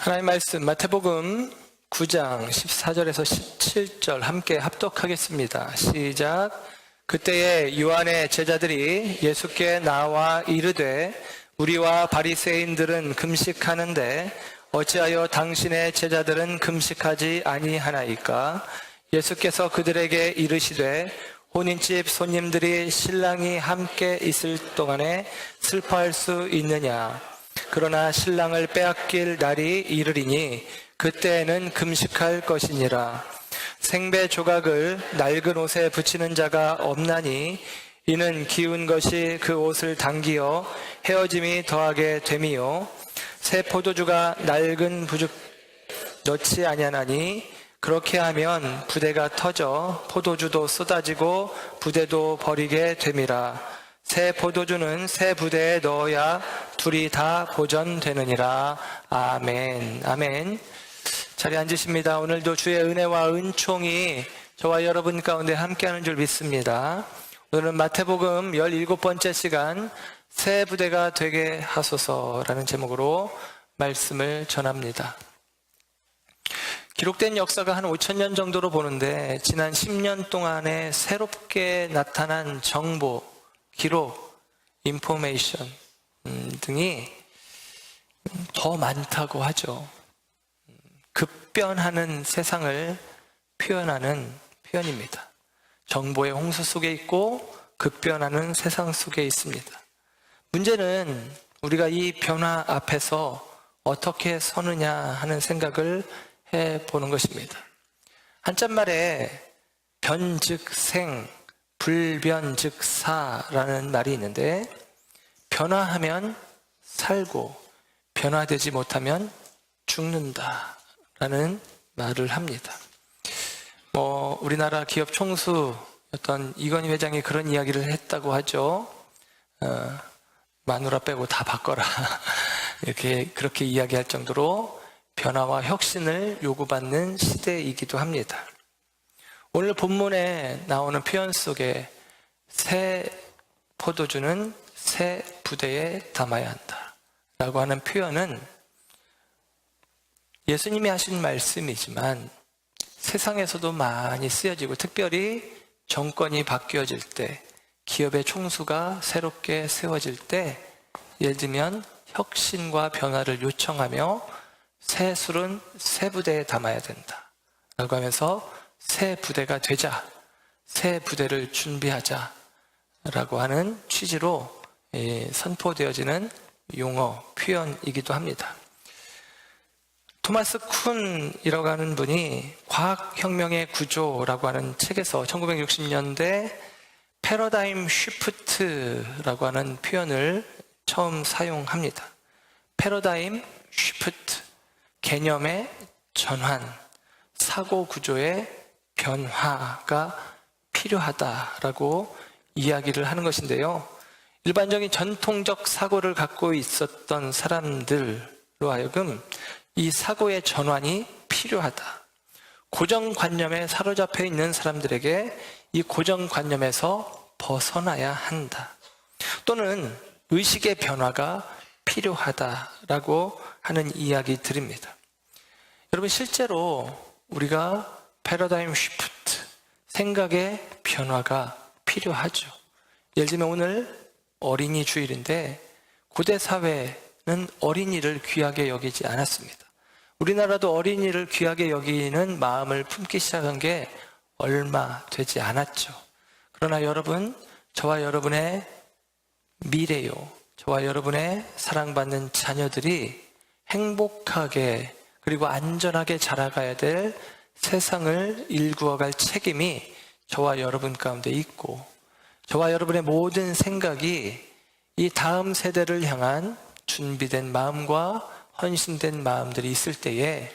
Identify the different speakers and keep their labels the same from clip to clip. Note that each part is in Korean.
Speaker 1: 하나님 말씀 마태복음 9장 14절에서 17절 함께 합독하겠습니다. 시작. 그때에 요한의 제자들이 예수께 나와 이르되 우리와 바리새인들은 금식하는데 어찌하여 당신의 제자들은 금식하지 아니하나이까? 예수께서 그들에게 이르시되 혼인집 손님들이 신랑이 함께 있을 동안에 슬퍼할 수 있느냐? 그러나 신랑을 빼앗길 날이 이르리니 그때에는 금식할 것이니라. 생배 조각을 낡은 옷에 붙이는 자가 없나니 이는 기운 것이 그 옷을 당기어 헤어짐이 더하게 됨이요 새 포도주가 낡은 부죽 넣지 아니하나니 그렇게 하면 부대가 터져 포도주도 쏟아지고 부대도 버리게 됨이라. 새 포도주는 새 부대에 넣어야 둘이 다 보전되느니라. 아멘. 아멘. 자리에 앉으십니다. 오늘도 주의 은혜와 은총이 저와 여러분 가운데 함께하는 줄 믿습니다. 오늘은 마태복음 17번째 시간 새 부대가 되게 하소서라는 제목으로 말씀을 전합니다. 기록된 역사가 한 5,000년 정도로 보는데 지난 10년 동안에 새롭게 나타난 정보, 기록, 인포메이션 등이 더 많다고 하죠. 급변하는 세상을 표현하는 표현입니다. 정보의 홍수 속에 있고 급변하는 세상 속에 있습니다. 문제는 우리가 이 변화 앞에서 어떻게 서느냐 하는 생각을 해보는 것입니다. 한자말에 변 즉 생, 불변 즉 사라는 말이 있는데 변화하면 살고 변화되지 못하면 죽는다라는 말을 합니다. 우리나라 기업 총수였던 이건희 회장이 그런 이야기를 했다고 하죠. 마누라 빼고 다 바꿔라. 그렇게 이야기할 정도로 변화와 혁신을 요구받는 시대이기도 합니다. 오늘 본문에 나오는 표현 속에 새 포도주는 새 부대에 담아야 한다 라고 하는 표현은 예수님이 하신 말씀이지만 세상에서도 많이 쓰여지고 특별히 정권이 바뀌어질 때 기업의 총수가 새롭게 세워질 때 예를 들면 혁신과 변화를 요청하며 새 술은 새 부대에 담아야 된다 라고 하면서 새 부대가 되자, 새 부대를 준비하자 라고 하는 취지로 선포되어지는 용어, 표현이기도 합니다. 토마스 쿤이라고 하는 분이 과학혁명의 구조라고 하는 책에서 1960년대 패러다임 쉬프트라고 하는 표현을 처음 사용합니다. 패러다임 쉬프트, 개념의 전환, 사고 구조의 변화가 필요하다라고 이야기를 하는 것인데요. 일반적인 전통적 사고를 갖고 있었던 사람들로 하여금 이 사고의 전환이 필요하다. 고정관념에 사로잡혀 있는 사람들에게 이 고정관념에서 벗어나야 한다. 또는 의식의 변화가 필요하다라고 하는 이야기들입니다. 여러분 실제로 우리가 패러다임 쉬프트, 생각의 변화가 필요하죠. 예를 들면 오늘 어린이 주일인데 고대 사회는 어린이를 귀하게 여기지 않았습니다. 우리나라도 어린이를 귀하게 여기는 마음을 품기 시작한 게 얼마 되지 않았죠. 그러나 여러분, 저와 여러분의 미래요, 저와 여러분의 사랑받는 자녀들이 행복하게 그리고 안전하게 자라가야 될 세상을 일구어갈 책임이 저와 여러분 가운데 있고 저와 여러분의 모든 생각이 이 다음 세대를 향한 준비된 마음과 헌신된 마음들이 있을 때에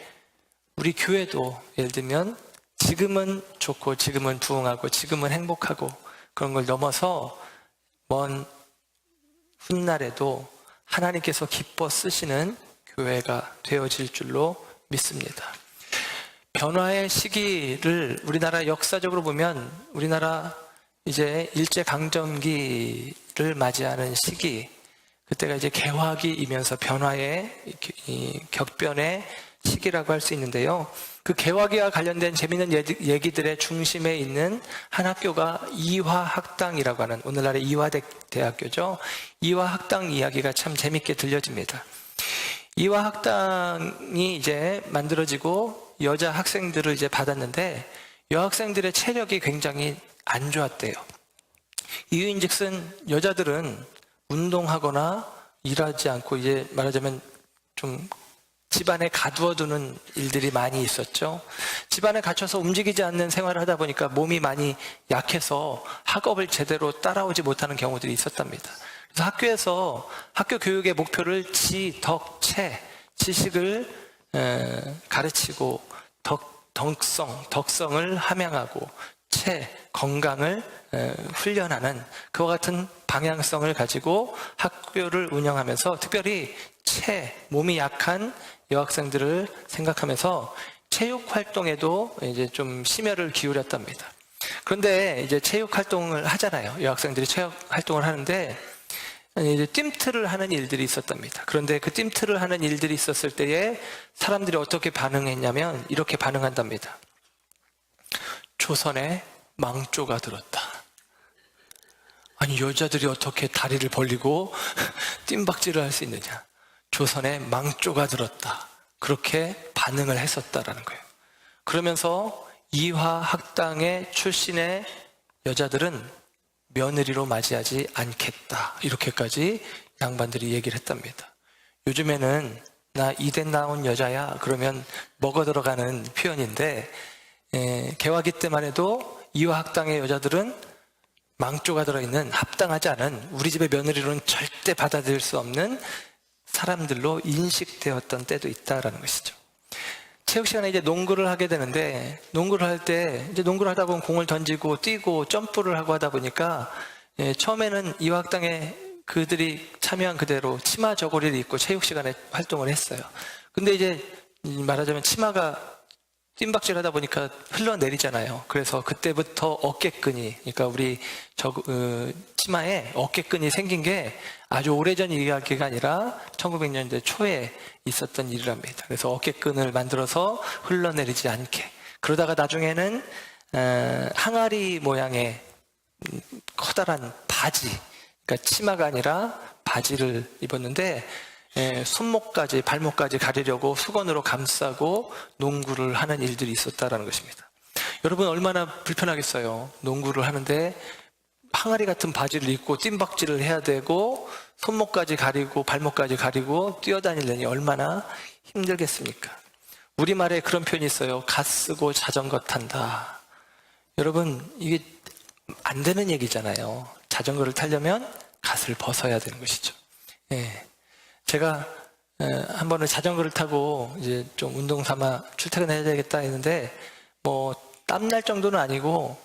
Speaker 1: 우리 교회도 예를 들면 지금은 좋고 지금은 부흥하고 지금은 행복하고 그런 걸 넘어서 먼 훗날에도 하나님께서 기뻐 쓰시는 교회가 되어질 줄로 믿습니다. 변화의 시기를 우리나라 역사적으로 보면 우리나라 이제 일제강점기를 맞이하는 시기, 그때가 이제 개화기이면서 변화의 이 격변의 시기라고 할 수 있는데요. 그 개화기와 관련된 재미있는 얘기들의 중심에 있는 한 학교가 이화학당이라고 하는, 오늘날의 이화대학교죠. 이화학당 이야기가 참 재밌게 들려집니다. 이화학당이 이제 만들어지고 여자 학생들을 이제 받았는데 여학생들의 체력이 굉장히 안 좋았대요. 이유인즉슨 여자들은 운동하거나 일하지 않고 이제 말하자면 좀 집안에 가두어두는 일들이 많이 있었죠. 집안에 갇혀서 움직이지 않는 생활을 하다 보니까 몸이 많이 약해서 학업을 제대로 따라오지 못하는 경우들이 있었답니다. 그래서 학교에서 학교 교육의 목표를 지, 덕, 체, 지식을 가르치고 덕성을 함양하고 체, 건강을 훈련하는 그와 같은 방향성을 가지고 학교를 운영하면서 특별히 몸이 약한 여학생들을 생각하면서 체육 활동에도 이제 좀 심혈을 기울였답니다. 그런데 이제 체육 활동을 하잖아요. 여학생들이 체육 활동을 하는데 이제 뜀틀을 하는 일들이 있었답니다. 그런데 그 뜀틀을 하는 일들이 있었을 때에 사람들이 어떻게 반응했냐면 이렇게 반응한답니다. 조선에 망조가 들었다. 아니, 여자들이 어떻게 다리를 벌리고 뜀박질을 할 수 있느냐. 조선에 망조가 들었다. 그렇게 반응을 했었다라는 거예요. 그러면서 이화학당의 출신의 여자들은 며느리로 맞이하지 않겠다. 이렇게까지 양반들이 얘기를 했답니다. 요즘에는 나 이대 나온 여자야 그러면 먹어 들어가는 표현인데 개화기 때만 해도 이화학당의 여자들은 망조가 들어있는 합당하지 않은 우리 집의 며느리로는 절대 받아들일 수 없는 사람들로 인식되었던 때도 있다라는 것이죠. 체육 시간에 이제 농구를 하게 되는데 농구를 할 때 이제 농구를 하다 보면 공을 던지고 뛰고 점프를 하고 하다 보니까 처음에는 이화학당에 그들이 참여한 그대로 치마 저고리를 입고 체육 시간에 활동을 했어요. 근데 이제 말하자면 치마가 뜀박질 하다 보니까 흘러내리잖아요. 그래서 그때부터 어깨끈이, 그러니까 우리 치마에 어깨끈이 생긴 게 아주 오래전 이야기가 아니라 1900년대 초에 있었던 일이랍니다. 그래서 어깨끈을 만들어서 흘러내리지 않게. 그러다가 나중에는 항아리 모양의 커다란 바지, 그러니까 치마가 아니라 바지를 입었는데 손목까지 발목까지 가리려고 수건으로 감싸고 농구를 하는 일들이 있었다라는 것입니다. 여러분 얼마나 불편하겠어요. 농구를 하는데 항아리 같은 바지를 입고 뜀박질을 해야 되고 손목까지 가리고 발목까지 가리고 뛰어다니려니 얼마나 힘들겠습니까? 우리말에 그런 표현이 있어요. 갓 쓰고 자전거 탄다. 여러분 이게 안 되는 얘기잖아요. 자전거를 타려면 갓을 벗어야 되는 것이죠. 제가 한 번은 자전거를 타고 이제 좀 운동 삼아 출퇴근해야 되겠다 했는데 뭐 땀날 정도는 아니고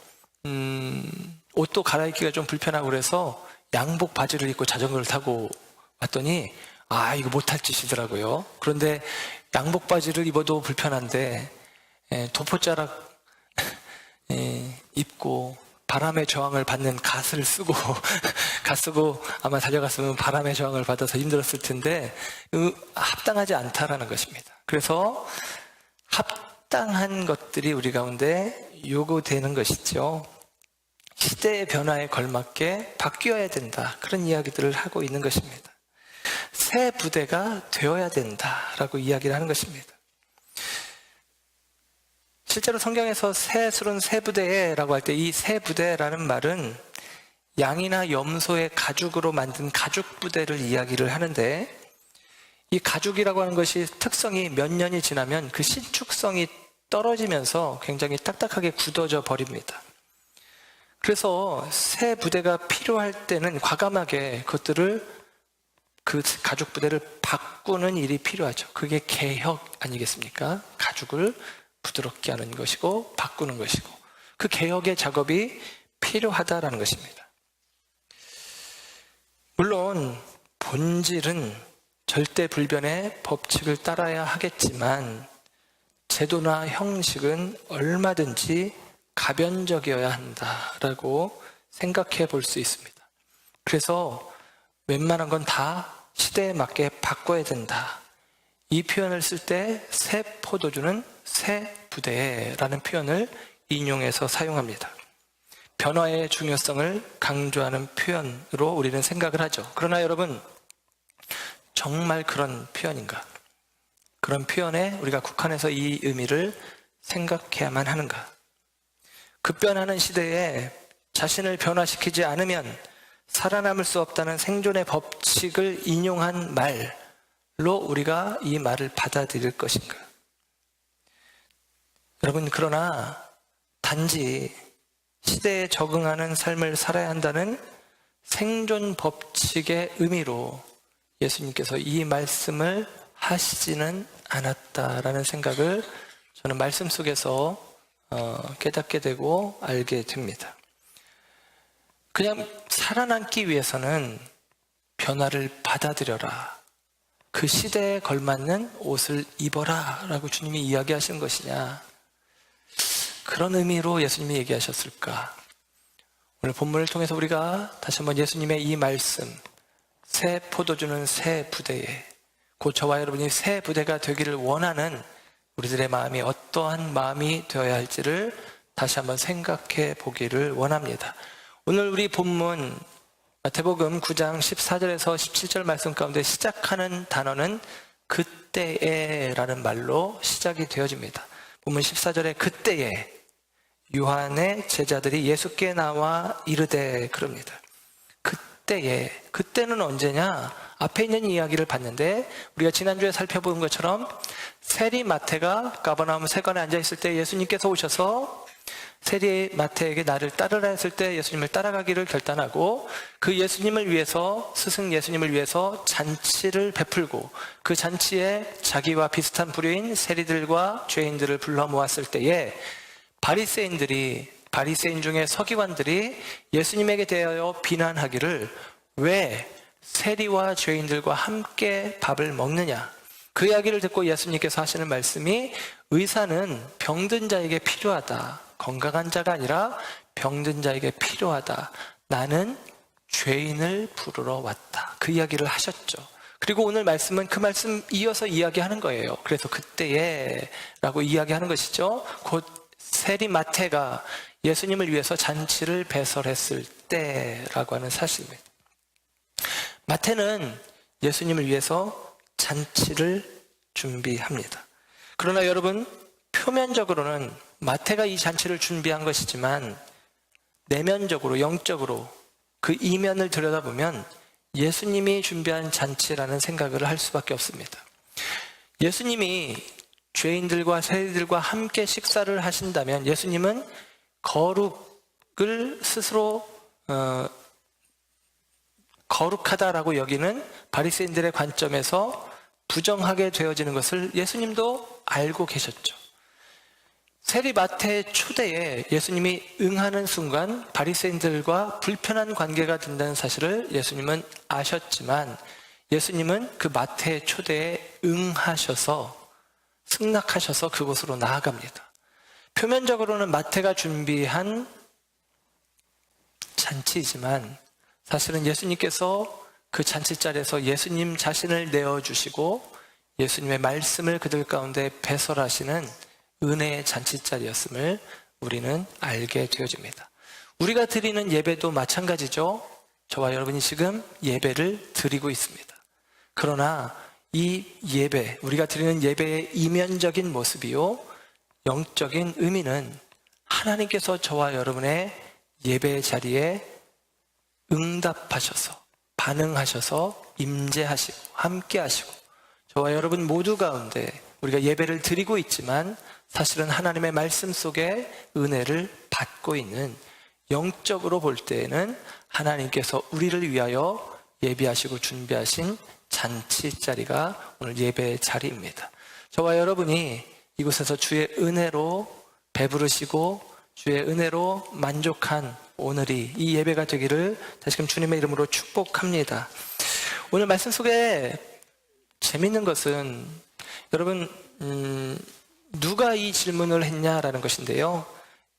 Speaker 1: 옷도 갈아입기가 좀 불편하고 그래서 양복 바지를 입고 자전거를 타고 왔더니 이거 못할 짓이더라고요. 그런데 양복 바지를 입어도 불편한데 도포자락 입고 바람의 저항을 받는 갓을 쓰고 갓 쓰고 아마 달려갔으면 바람의 저항을 받아서 힘들었을 텐데 합당하지 않다라는 것입니다. 그래서 합당한 것들이 우리 가운데 요구되는 것이죠. 시대의 변화에 걸맞게 바뀌어야 된다. 그런 이야기들을 하고 있는 것입니다. 새 부대가 되어야 된다라고 이야기를 하는 것입니다. 실제로 성경에서 새술은 새 부대라고 할 때 이 새 부대라는 말은 양이나 염소의 가죽으로 만든 가죽 부대를 이야기를 하는데 이 가죽이라고 하는 것이 특성이 몇 년이 지나면 그 신축성이 떨어지면서 굉장히 딱딱하게 굳어져 버립니다. 그래서 새 부대가 필요할 때는 과감하게 그것들을 그 가죽 부대를 바꾸는 일이 필요하죠. 그게 개혁 아니겠습니까? 가죽을 부드럽게 하는 것이고 바꾸는 것이고 그 개혁의 작업이 필요하다라는 것입니다. 물론 본질은 절대불변의 법칙을 따라야 하겠지만 제도나 형식은 얼마든지 가변적이어야 한다라고 생각해 볼 수 있습니다. 그래서 웬만한 건 다 시대에 맞게 바꿔야 된다. 이 표현을 쓸 때 새 포도주는 새 부대라는 표현을 인용해서 사용합니다. 변화의 중요성을 강조하는 표현으로 우리는 생각을 하죠. 그러나 여러분, 정말 그런 표현인가? 그런 표현에 우리가 국한해서 이 의미를 생각해야만 하는가? 급변하는 시대에 자신을 변화시키지 않으면 살아남을 수 없다는 생존의 법칙을 인용한 말로 우리가 이 말을 받아들일 것인가? 여러분, 그러나 단지 시대에 적응하는 삶을 살아야 한다는 생존 법칙의 의미로 예수님께서 이 말씀을 하시지는 않았다라는 생각을 저는 말씀 속에서 깨닫게 되고 알게 됩니다. 그냥 살아남기 위해서는 변화를 받아들여라. 그 시대에 걸맞는 옷을 입어라 라고 주님이 이야기하신 것이냐. 그런 의미로 예수님이 얘기하셨을까? 오늘 본문을 통해서 우리가 다시 한번 예수님의 이 말씀, 새 포도주는 새 부대에, 곧 저와 여러분이 새 부대가 되기를 원하는 우리들의 마음이 어떠한 마음이 되어야 할지를 다시 한번 생각해 보기를 원합니다. 오늘 우리 본문 마태복음 9장 14절에서 17절 말씀 가운데 시작하는 단어는 그때에라는 말로 시작이 되어집니다. 본문 14절에 그때에 요한의 제자들이 예수께 나와 이르되 그럽니다. 그때에, 그때는 언제냐? 앞에 있는 이야기를 봤는데 우리가 지난주에 살펴본 것처럼 세리 마태가 가버나움 세관에 앉아있을 때 예수님께서 오셔서 세리 마태에게 나를 따르라 했을 때 예수님을 따라가기를 결단하고 그 예수님을 위해서, 스승 예수님을 위해서 잔치를 베풀고 그 잔치에 자기와 비슷한 부류인 세리들과 죄인들을 불러 모았을 때에 바리새인 중에 서기관들이 예수님에게 대하여 비난하기를 왜 세리와 죄인들과 함께 밥을 먹느냐. 그 이야기를 듣고 예수님께서 하시는 말씀이 의사는 병든 자에게 필요하다. 건강한 자가 아니라 병든 자에게 필요하다. 나는 죄인을 부르러 왔다. 그 이야기를 하셨죠. 그리고 오늘 말씀은 그 말씀 이어서 이야기하는 거예요. 그래서 그때에 라고 이야기하는 것이죠. 곧 세리 마태가 예수님을 위해서 잔치를 배설했을 때라고 하는 사실입니다. 마태는 예수님을 위해서 잔치를 준비합니다. 그러나 여러분, 표면적으로는 마태가 이 잔치를 준비한 것이지만 내면적으로, 영적으로 그 이면을 들여다보면 예수님이 준비한 잔치라는 생각을 할 수밖에 없습니다. 예수님이 죄인들과 세리들과 함께 식사를 하신다면 예수님은 거룩을 스스로 거룩하다라고 여기는 바리새인들의 관점에서 부정하게 되어지는 것을 예수님도 알고 계셨죠. 세리 마태의 초대에 예수님이 응하는 순간 바리새인들과 불편한 관계가 된다는 사실을 예수님은 아셨지만 예수님은 그 마태의 초대에 응하셔서 승낙하셔서 그곳으로 나아갑니다. 표면적으로는 마태가 준비한 잔치이지만 사실은 예수님께서 그 잔치 자리에서 예수님 자신을 내어주시고 예수님의 말씀을 그들 가운데 배설하시는 은혜의 잔치 자리였음을 우리는 알게 되어집니다. 우리가 드리는 예배도 마찬가지죠. 저와 여러분이 지금 예배를 드리고 있습니다. 그러나 이 예배, 우리가 드리는 예배의 이면적인 모습이요, 영적인 의미는 하나님께서 저와 여러분의 예배 자리에 응답하셔서, 반응하셔서 임재하시고 함께 하시고 저와 여러분 모두 가운데 우리가 예배를 드리고 있지만 사실은 하나님의 말씀 속에 은혜를 받고 있는, 영적으로 볼 때에는 하나님께서 우리를 위하여 예비하시고 준비하신 잔치 자리가 오늘 예배의 자리입니다. 저와 여러분이 이곳에서 주의 은혜로 배부르시고 주의 은혜로 만족한 오늘이 이 예배가 되기를 다시금 주님의 이름으로 축복합니다. 오늘 말씀 속에 재밌는 것은 여러분 누가 이 질문을 했냐라는 것인데요.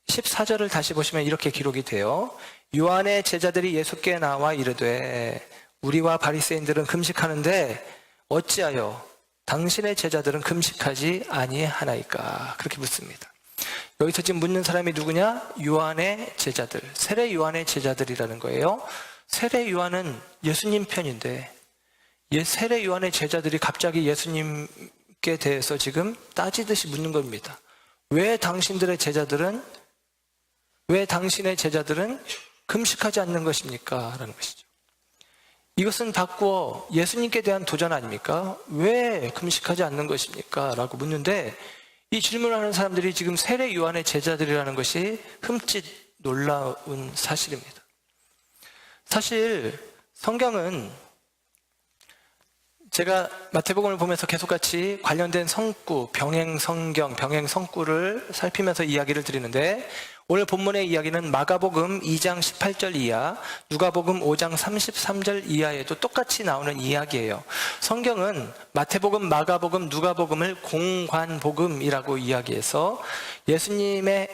Speaker 1: 14절을 다시 보시면 이렇게 기록이 돼요. 요한의 제자들이 예수께 나와 이르되, 우리와 바리새인들은 금식하는데 어찌하여 당신의 제자들은 금식하지 아니하나이까? 그렇게 묻습니다. 여기서 지금 묻는 사람이 누구냐? 요한의 제자들, 세례 요한의 제자들이라는 거예요. 세례 요한은 예수님 편인데 세례 요한의 제자들이 갑자기 예수님께 대해서 지금 따지듯이 묻는 겁니다. 왜 당신의 제자들은 금식하지 않는 것입니까? 라는 것이죠. 이것은 바꾸어 예수님께 대한 도전 아닙니까? 왜 금식하지 않는 것입니까? 라고 묻는데 이 질문을 하는 사람들이 지금 세례 요한의 제자들이라는 것이 흠칫 놀라운 사실입니다. 사실 성경은 제가 마태복음을 보면서 계속 같이 관련된 성구, 병행성경, 병행성구를 살피면서 이야기를 드리는데 오늘 본문의 이야기는 마가복음 2장 18절 이하, 누가복음 5장 33절 이하에도 똑같이 나오는 이야기예요. 성경은 마태복음, 마가복음, 누가복음을 공관복음이라고 이야기해서 예수님의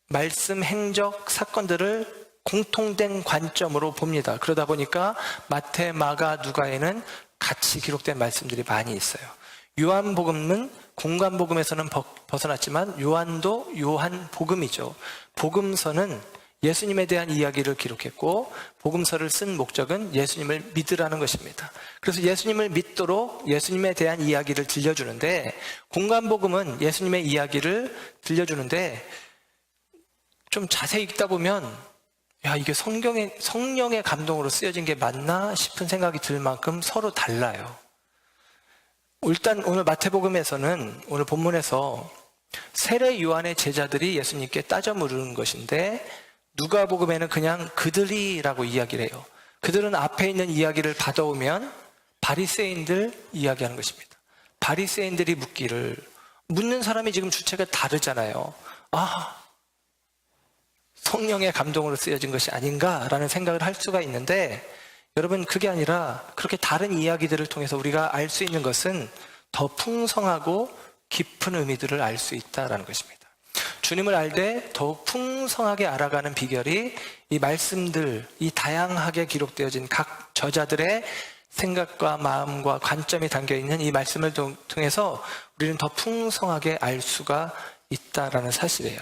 Speaker 1: 말씀, 행적, 사건들을 공통된 관점으로 봅니다. 그러다 보니까 마태, 마가, 누가에는 같이 기록된 말씀들이 많이 있어요. 요한복음은 공관복음에서는 벗어났지만 요한도 요한복음이죠. 복음서는 예수님에 대한 이야기를 기록했고 복음서를 쓴 목적은 예수님을 믿으라는 것입니다. 그래서 예수님을 믿도록 예수님에 대한 이야기를 들려주는데 공관복음은 예수님의 이야기를 들려주는데 좀 자세히 읽다 보면 이게 성령의 감동으로 쓰여진 게 맞나 싶은 생각이 들 만큼 서로 달라요. 일단 오늘 마태복음에서는 오늘 본문에서 세례 요한의 제자들이 예수님께 따져 물은 것인데 누가복음에는 그냥 그들이라고 이야기를 해요. 그들은 앞에 있는 이야기를 받아오면 바리새인들 이야기하는 것입니다. 바리새인들이 묻는 사람이 지금 주체가 다르잖아요. 성령의 감동으로 쓰여진 것이 아닌가라는 생각을 할 수가 있는데 여러분 그게 아니라 그렇게 다른 이야기들을 통해서 우리가 알 수 있는 것은 더 풍성하고 깊은 의미들을 알 수 있다는 것입니다. 주님을 알되 더욱 풍성하게 알아가는 비결이 이 말씀들, 이 다양하게 기록되어진 각 저자들의 생각과 마음과 관점이 담겨있는 이 말씀을 통해서 우리는 더 풍성하게 알 수가 있다는 사실이에요.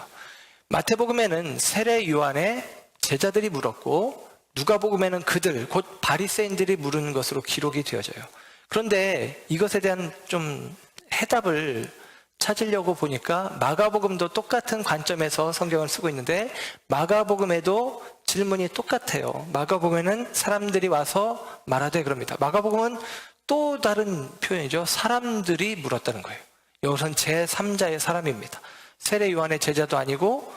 Speaker 1: 마태복음에는 세례 요한의 제자들이 물었고 누가복음에는 그들, 곧 바리새인들이 물은 것으로 기록이 되어져요. 그런데 이것에 대한 좀 해답을 찾으려고 보니까 마가복음도 똑같은 관점에서 성경을 쓰고 있는데 마가복음에도 질문이 똑같아요. 마가복음에는 사람들이 와서 말하되 그럽니다. 마가복음은 또 다른 표현이죠. 사람들이 물었다는 거예요. 이것은 제3자의 사람입니다. 세례 요한의 제자도 아니고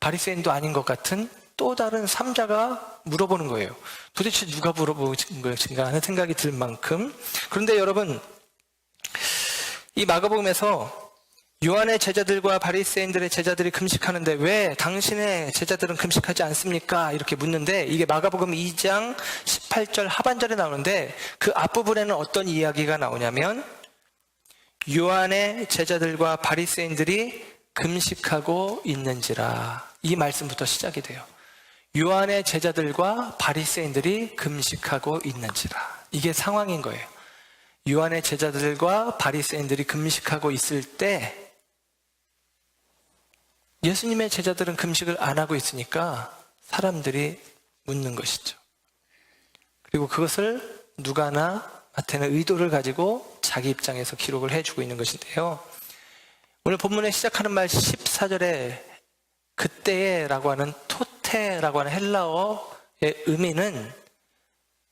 Speaker 1: 바리새인도 아닌 것 같은 또 다른 3자가 물어보는 거예요. 도대체 누가 물어보는 것인가 하는 생각이 들 만큼. 그런데 여러분, 이 마가복음에서 요한의 제자들과 바리새인들의 제자들이 금식하는데 왜 당신의 제자들은 금식하지 않습니까? 이렇게 묻는데 이게 마가복음 2장 18절 하반절에 나오는데 그 앞부분에는 어떤 이야기가 나오냐면 요한의 제자들과 바리새인들이 금식하고 있는지라, 이 말씀부터 시작이 돼요. 요한의 제자들과 바리새인들이 금식하고 있는지라, 이게 상황인 거예요. 요한의 제자들과 바리새인들이 금식하고 있을 때 예수님의 제자들은 금식을 안 하고 있으니까 사람들이 묻는 것이죠. 그리고 그것을 누가나 마태는 의도를 가지고 자기 입장에서 기록을 해주고 있는 것인데요. 오늘 본문에 시작하는 말 14절에 그때라고 하는 토테라고 하는 헬라어의 의미는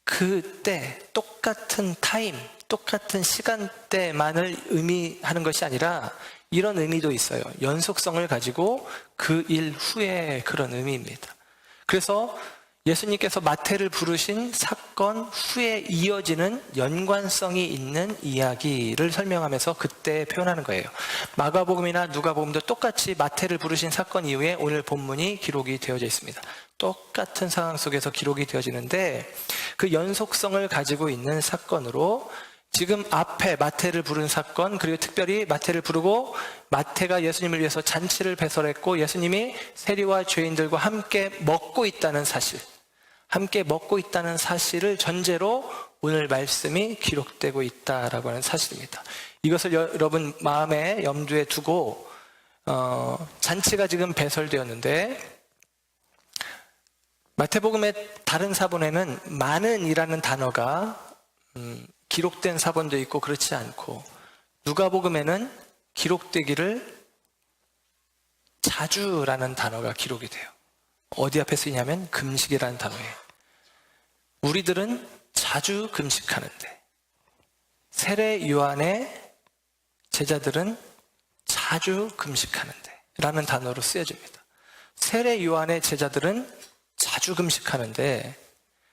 Speaker 1: 그때, 똑같은 타임, 똑같은 시간대만을 의미하는 것이 아니라 이런 의미도 있어요. 연속성을 가지고 그 일 후에 그런 의미입니다. 그래서 예수님께서 마태를 부르신 사건 후에 이어지는 연관성이 있는 이야기를 설명하면서 그때 표현하는 거예요. 마가복음이나 누가복음도 똑같이 마태를 부르신 사건 이후에 오늘 본문이 기록이 되어져 있습니다. 똑같은 상황 속에서 기록이 되어지는데 그 연속성을 가지고 있는 사건으로 지금 앞에 마태를 부른 사건, 그리고 특별히 마태를 부르고 마태가 예수님을 위해서 잔치를 배설했고 예수님이 세리와 죄인들과 함께 먹고 있다는 사실, 함께 먹고 있다는 사실을 전제로 오늘 말씀이 기록되고 있다라고 하는 사실입니다. 이것을 여러분 마음에 염두에 두고 잔치가 지금 배설되었는데 마태복음의 다른 사본에는 많은이라는 단어가 기록된 사본도 있고 그렇지 않고 누가복음에는 기록되기를 자주라는 단어가 기록이 돼요. 어디 앞에 쓰이냐면 금식이라는 단어예요. 우리들은 자주 금식하는데 세례 요한의 제자들은 자주 금식하는데 라는 단어로 쓰여집니다. 세례 요한의 제자들은 자주 금식하는데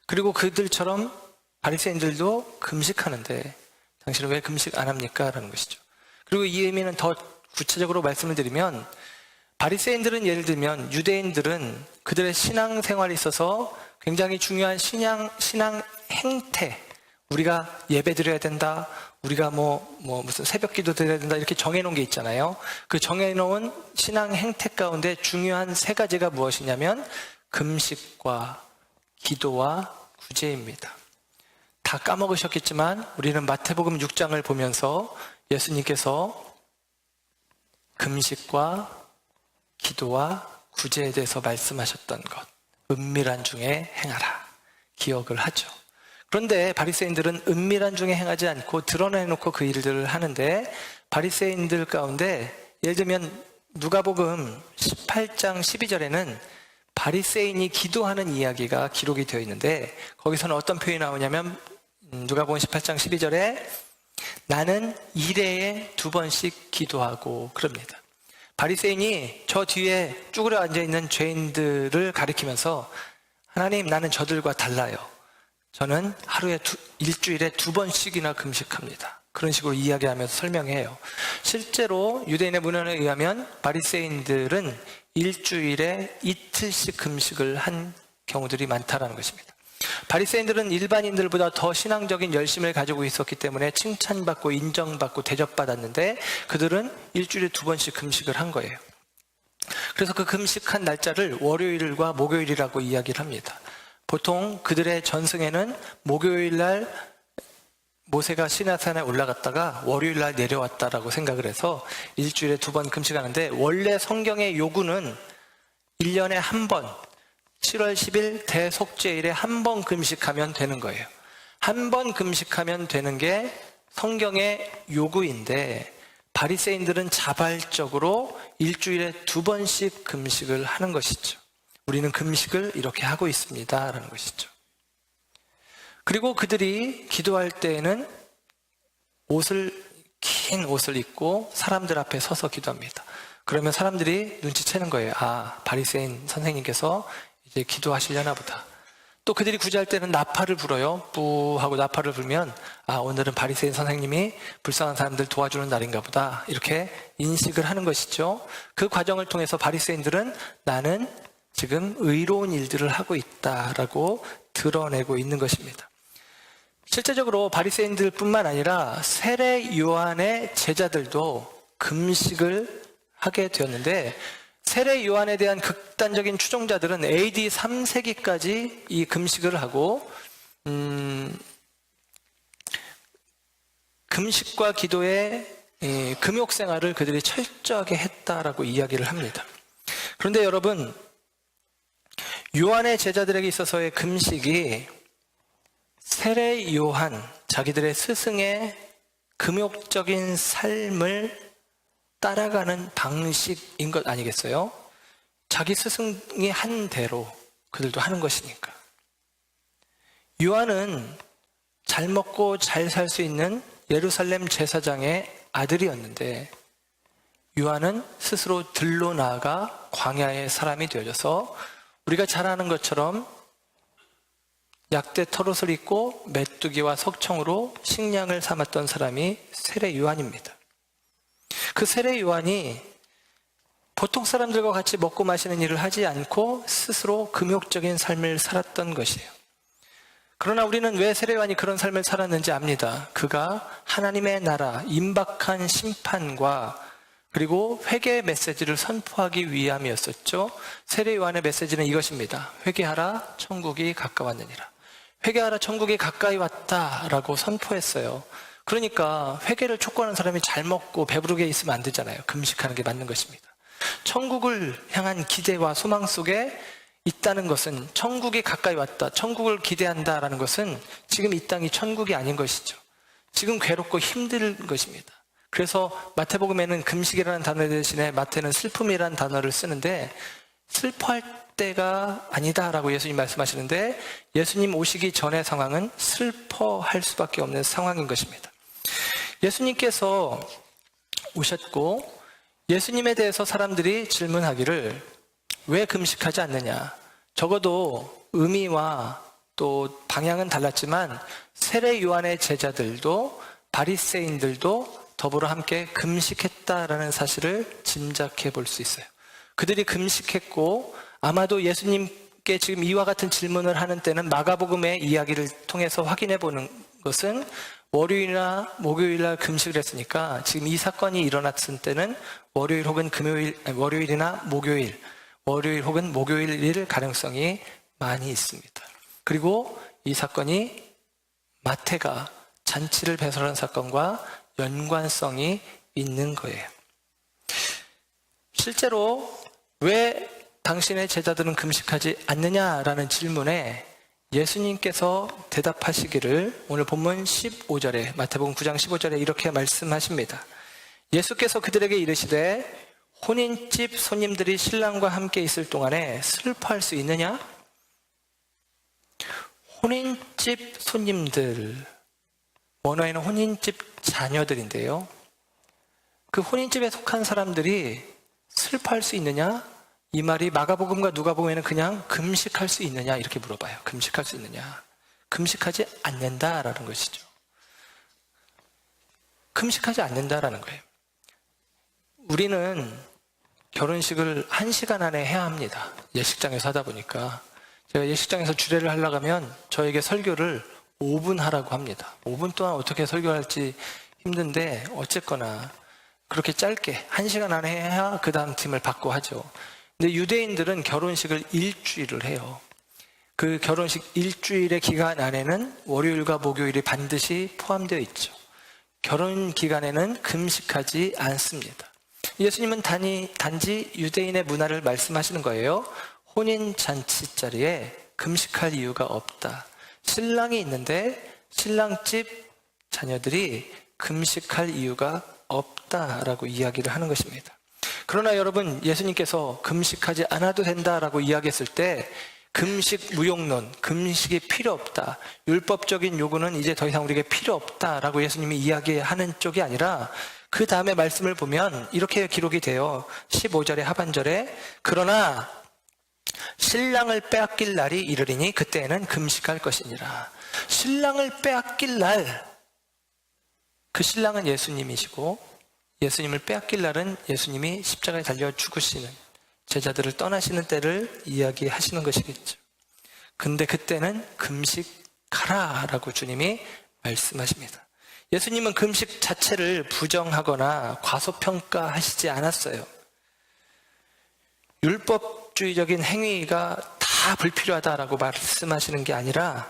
Speaker 1: 그리고 그들처럼 바리새인들도 금식하는데 당신은 왜 금식 안 합니까? 라는 것이죠. 그리고 이 의미는 더 구체적으로 말씀을 드리면 바리새인들은 예를 들면 유대인들은 그들의 신앙생활에 있어서 굉장히 중요한 신앙 행태, 우리가 예배 드려야 된다, 우리가 무슨 새벽 기도 드려야 된다 이렇게 정해놓은 게 있잖아요. 그 정해놓은 신앙 행태 가운데 중요한 세 가지가 무엇이냐면 금식과 기도와 구제입니다. 다 까먹으셨겠지만 우리는 마태복음 6장을 보면서 예수님께서 금식과 기도와 구제에 대해서 말씀하셨던 것, 은밀한 중에 행하라, 기억을 하죠. 그런데 바리새인들은 은밀한 중에 행하지 않고 드러내놓고 그 일들을 하는데 바리새인들 가운데 예를 들면 누가복음 18장 12절에는 바리새인이 기도하는 이야기가 기록이 되어 있는데 거기서는 어떤 표현이 나오냐면 누가복음 18장 12절에 나는 일회에 2번씩 기도하고 그럽니다. 바리새인이 저 뒤에 쭈그려 앉아있는 죄인들을 가리키면서 하나님 나는 저들과 달라요. 저는 일주일에 2번씩이나 금식합니다. 그런 식으로 이야기하면서 설명해요. 실제로 유대인의 문헌에 의하면 바리새인들은 일주일에 이틀씩 금식을 한 경우들이 많다라는 것입니다. 바리새인들은 일반인들보다 더 신앙적인 열심을 가지고 있었기 때문에 칭찬받고 인정받고 대접받았는데 그들은 일주일에 2번씩 금식을 한 거예요. 그래서 그 금식한 날짜를 월요일과 목요일이라고 이야기를 합니다. 보통 그들의 전승에는 목요일날 모세가 시내산에 올라갔다가 월요일날 내려왔다라고 생각을 해서 일주일에 2번 금식하는데 원래 성경의 요구는 1년에 한 번 7월 10일 대속죄일에 한 번 금식하면 되는 거예요. 한 번 금식하면 되는 게 성경의 요구인데 바리새인들은 자발적으로 일주일에 2번씩 금식을 하는 것이죠. 우리는 금식을 이렇게 하고 있습니다 라는 것이죠. 그리고 그들이 기도할 때에는 긴 옷을 입고 사람들 앞에 서서 기도합니다. 그러면 사람들이 눈치채는 거예요. 아, 바리새인 선생님께서 이제 기도하시려나 보다. 또 그들이 구제할 때는 나팔을 불어요. 뿌 하고 나팔을 불면 아, 오늘은 바리새인 선생님이 불쌍한 사람들 도와주는 날인가 보다. 이렇게 인식을 하는 것이죠. 그 과정을 통해서 바리새인들은 나는 지금 의로운 일들을 하고 있다라고 드러내고 있는 것입니다. 실제적으로 바리새인들뿐만 아니라 세례 요한의 제자들도 금식을 하게 되었는데 세례 요한에 대한 극단적인 추종자들은 AD 3세기까지 이 금식을 하고 금식과 기도의 금욕 생활을 그들이 철저하게 했다라고 이야기를 합니다. 그런데 여러분, 요한의 제자들에게 있어서의 금식이 세례 요한, 자기들의 스승의 금욕적인 삶을 따라가는 방식인 것 아니겠어요? 자기 스승이 한 대로 그들도 하는 것이니까. 요한은 잘 먹고 잘 살 수 있는 예루살렘 제사장의 아들이었는데 요한은 스스로 들로 나아가 광야의 사람이 되어져서 우리가 잘 아는 것처럼 약대 털옷을 입고 메뚜기와 석청으로 식량을 삼았던 사람이 세례 요한입니다. 그 세례 요한이 보통 사람들과 같이 먹고 마시는 일을 하지 않고 스스로 금욕적인 삶을 살았던 것이에요. 그러나 우리는 왜 세례 요한이 그런 삶을 살았는지 압니다. 그가 하나님의 나라, 임박한 심판과 그리고 회개 메시지를 선포하기 위함이었었죠. 세례 요한의 메시지는 이것입니다. 회개하라, 천국이 가까웠느니라. 회개하라, 천국이 가까이 왔다라고 선포했어요. 그러니까 회개를 촉구하는 사람이 잘 먹고 배부르게 있으면 안 되잖아요. 금식하는 게 맞는 것입니다. 천국을 향한 기대와 소망 속에 있다는 것은, 천국이 가까이 왔다, 천국을 기대한다라는 것은 지금 이 땅이 천국이 아닌 것이죠. 지금 괴롭고 힘든 것입니다. 그래서 마태복음에는 금식이라는 단어 대신에 마태는 슬픔이라는 단어를 쓰는데, 슬퍼할 때가 아니다라고 예수님 말씀하시는데, 예수님 오시기 전의 상황은 슬퍼할 수밖에 없는 상황인 것입니다. 예수님께서 오셨고 예수님에 대해서 사람들이 질문하기를 왜 금식하지 않느냐. 적어도 의미와 또 방향은 달랐지만 세례 요한의 제자들도 바리새인들도 더불어 함께 금식했다라는 사실을 짐작해 볼 수 있어요. 그들이 금식했고 아마도 예수님께 지금 이와 같은 질문을 하는 때는 마가복음의 이야기를 통해서 확인해 보는 것은 월요일이나 목요일날 금식을 했으니까 지금 이 사건이 일어났을 때는 월요일 혹은 월요일이나 목요일, 월요일 혹은 목요일일 가능성이 많이 있습니다. 그리고 이 사건이 마태가 잔치를 배설한 사건과 연관성이 있는 거예요. 실제로 왜 당신의 제자들은 금식하지 않느냐라는 질문에 예수님께서 대답하시기를 오늘 본문 15절에, 마태복음 9장 15절에 이렇게 말씀하십니다. 예수께서 그들에게 이르시되 혼인집 손님들이 신랑과 함께 있을 동안에 슬퍼할 수 있느냐? 혼인집 손님들, 원어에는 혼인집 자녀들인데요. 그 혼인집에 속한 사람들이 슬퍼할 수 있느냐? 이 말이 마가복음과 누가복음에는 그냥 금식할 수 있느냐 이렇게 물어봐요. 금식할 수 있느냐? 금식하지 않는다라는 것이죠. 금식하지 않는다라는 거예요. 우리는 결혼식을 1시간 안에 해야 합니다. 예식장에서 하다 보니까. 제가 예식장에서 주례를 하려고 하면 저에게 설교를 5분 하라고 합니다. 5분 동안 어떻게 설교할지 힘든데 어쨌거나 그렇게 짧게 1시간 안에 해야 그 다음 팀을 받고 하죠. 근데 유대인들은 결혼식을 일주일을 해요. 그 결혼식 일주일의 기간 안에는 월요일과 목요일이 반드시 포함되어 있죠. 결혼 기간에는 금식하지 않습니다. 예수님은 단지 유대인의 문화를 말씀하시는 거예요. 혼인 잔치 자리에 금식할 이유가 없다. 신랑이 있는데 신랑집 자녀들이 금식할 이유가 없다라고 이야기를 하는 것입니다. 그러나 여러분, 예수님께서 금식하지 않아도 된다라고 이야기했을 때 금식 무용론, 금식이 필요 없다, 율법적인 요구는 이제 더 이상 우리에게 필요 없다라고 예수님이 이야기하는 쪽이 아니라 그 다음에 말씀을 보면 이렇게 기록이 돼요. 15절의 하반절에 그러나 신랑을 빼앗길 날이 이르리니 그때에는 금식할 것이니라. 신랑을 빼앗길 날, 그 신랑은 예수님이시고 예수님을 빼앗길 날은 예수님이 십자가에 달려 죽으시는, 제자들을 떠나시는 때를 이야기하시는 것이겠죠. 근데 그때는 금식하라 라고 주님이 말씀하십니다. 예수님은 금식 자체를 부정하거나 과소평가하시지 않았어요. 율법주의적인 행위가 다 불필요하다라고 말씀하시는 게 아니라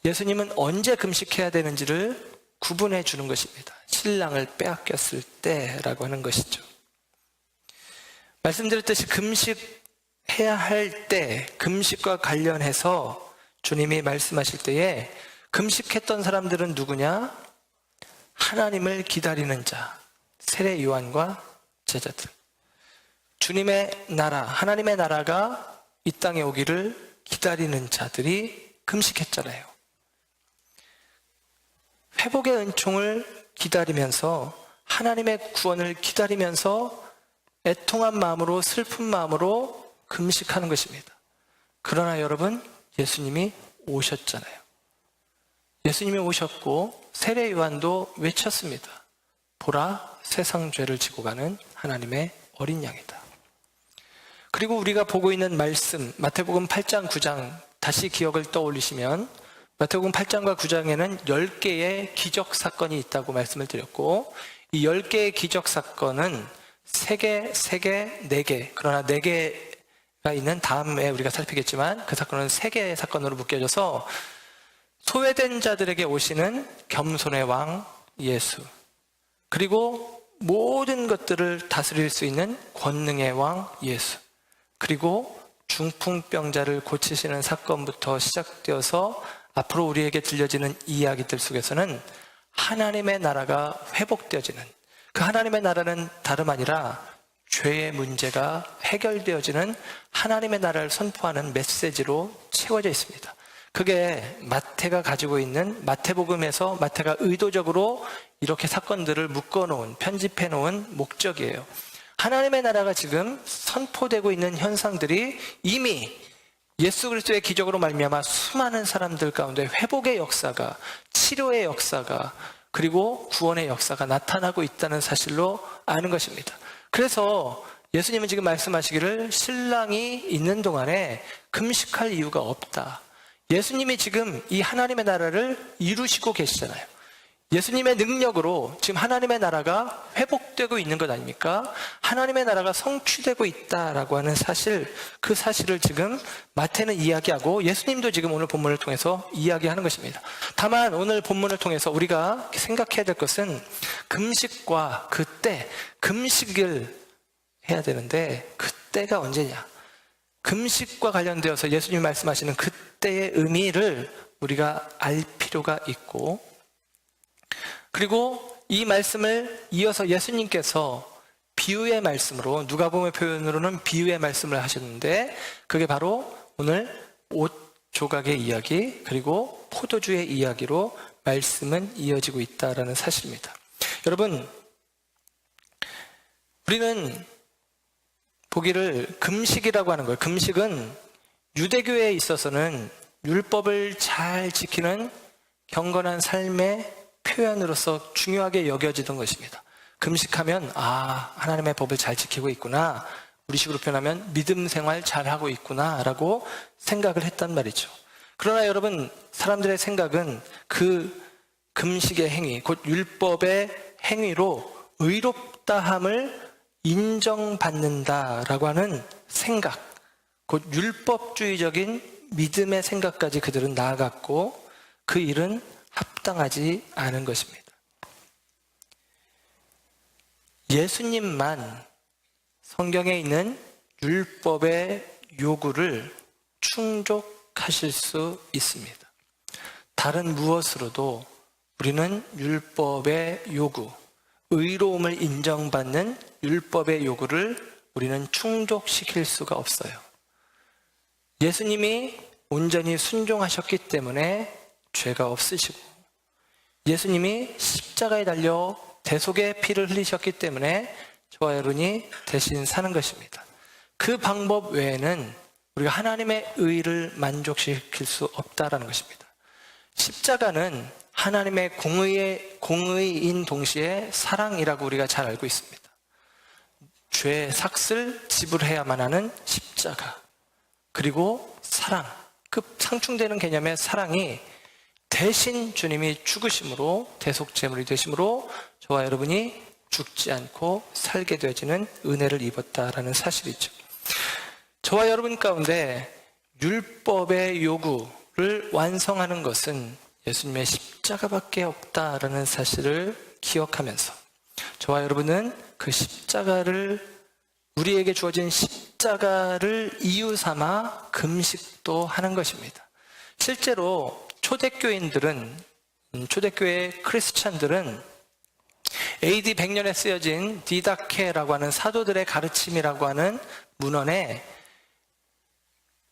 Speaker 1: 예수님은 언제 금식해야 되는지를 구분해 주는 것입니다. 신랑을 빼앗겼을 때라고 하는 것이죠. 말씀드렸듯이 금식해야 할 때, 금식과 관련해서 주님이 말씀하실 때에 금식했던 사람들은 누구냐? 하나님을 기다리는 자, 세례 요한과 제자들. 주님의 나라, 하나님의 나라가 이 땅에 오기를 기다리는 자들이 금식했잖아요. 회복의 은총을 기다리면서, 하나님의 구원을 기다리면서 애통한 마음으로, 슬픈 마음으로 금식하는 것입니다. 그러나 여러분, 예수님이 오셨잖아요. 예수님이 오셨고 세례 요한도 외쳤습니다. 보라, 세상 죄를 지고 가는 하나님의 어린 양이다. 그리고 우리가 보고 있는 말씀, 마태복음 8장, 9장 다시 기억을 떠올리시면 마태복음 8장과 9장에는 10개의 기적 사건이 있다고 말씀을 드렸고, 이 10개의 기적 사건은 세 개, 네 개. 그러나 네 개가 있는 다음에 우리가 살피겠지만 그 사건은 세 개의 사건으로 묶여져서 소외된 자들에게 오시는 겸손의 왕 예수, 그리고 모든 것들을 다스릴 수 있는 권능의 왕 예수, 그리고 중풍병자를 고치시는 사건부터 시작되어서 앞으로 우리에게 들려지는 이야기들 속에서는 하나님의 나라가 회복되어지는, 그 하나님의 나라는 다름 아니라 죄의 문제가 해결되어지는 하나님의 나라를 선포하는 메시지로 채워져 있습니다. 그게 마태가 가지고 있는, 마태복음에서 마태가 의도적으로 이렇게 사건들을 묶어놓은, 편집해놓은 목적이에요. 하나님의 나라가 지금 선포되고 있는 현상들이 이미 예수 그리스도의 기적으로 말미암아 수많은 사람들 가운데 회복의 역사가, 치료의 역사가, 그리고 구원의 역사가 나타나고 있다는 사실로 아는 것입니다. 그래서 예수님은 지금 말씀하시기를 신랑이 있는 동안에 금식할 이유가 없다. 예수님이 지금 이 하나님의 나라를 이루시고 계시잖아요. 예수님의 능력으로 지금 하나님의 나라가 회복되고 있는 것 아닙니까? 하나님의 나라가 성취되고 있다라고 하는 사실, 그 사실을 지금 마태는 이야기하고 예수님도 지금 오늘 본문을 통해서 이야기하는 것입니다. 다만 오늘 본문을 통해서 우리가 생각해야 될 것은 금식과 그때, 금식을 해야 되는데 그때가 언제냐? 금식과 관련되어서 예수님이 말씀하시는 그때의 의미를 우리가 알 필요가 있고, 그리고 이 말씀을 이어서 예수님께서 비유의 말씀으로, 누가복음의 표현으로는 비유의 말씀을 하셨는데 그게 바로 오늘 옷 조각의 이야기, 그리고 포도주의 이야기로 말씀은 이어지고 있다라는 사실입니다. 여러분, 우리는 보기를 금식이라고 하는 거예요. 금식은 유대교에 있어서는 율법을 잘 지키는 경건한 삶의 표현으로서 중요하게 여겨지던 것입니다. 금식하면 하나님의 법을 잘 지키고 있구나, 우리 식으로 표현하면 믿음 생활 잘하고 있구나 라고 생각을 했단 말이죠. 그러나 여러분, 사람들의 생각은 그 금식의 행위, 곧 율법의 행위로 의롭다함을 인정받는다라고 하는 생각, 곧 율법주의적인 믿음의 생각까지 그들은 나아갔고 그 일은 합당하지 않은 것입니다. 예수님만 성경에 있는 율법의 요구를 충족하실 수 있습니다. 다른 무엇으로도 우리는 율법의 요구, 의로움을 인정받는 율법의 요구를 우리는 충족시킬 수가 없어요. 예수님이 온전히 순종하셨기 때문에 죄가 없으시고, 예수님이 십자가에 달려 대속의 피를 흘리셨기 때문에 저와 여러분이 대신 사는 것입니다. 그 방법 외에는 우리가 하나님의 의를 만족시킬 수 없다라는 것입니다. 십자가는 하나님의 공의인 동시에 사랑이라고 우리가 잘 알고 있습니다. 죄의 삭을 지불해야만 하는 십자가, 그리고 사랑, 그 상충되는 개념의 사랑이 대신 주님이 죽으심으로, 대속제물이 되심으로 저와 여러분이 죽지 않고 살게 되어지는 은혜를 입었다라는 사실이죠. 저와 여러분 가운데 율법의 요구를 완성하는 것은 예수님의 십자가밖에 없다라는 사실을 기억하면서 저와 여러분은 그 십자가를, 우리에게 주어진 십자가를 이유 삼아 금식도 하는 것입니다. 실제로 초대교인들은, 초대교회 크리스찬들은 AD 100년에 쓰여진 디다케라고 하는 사도들의 가르침이라고 하는 문헌에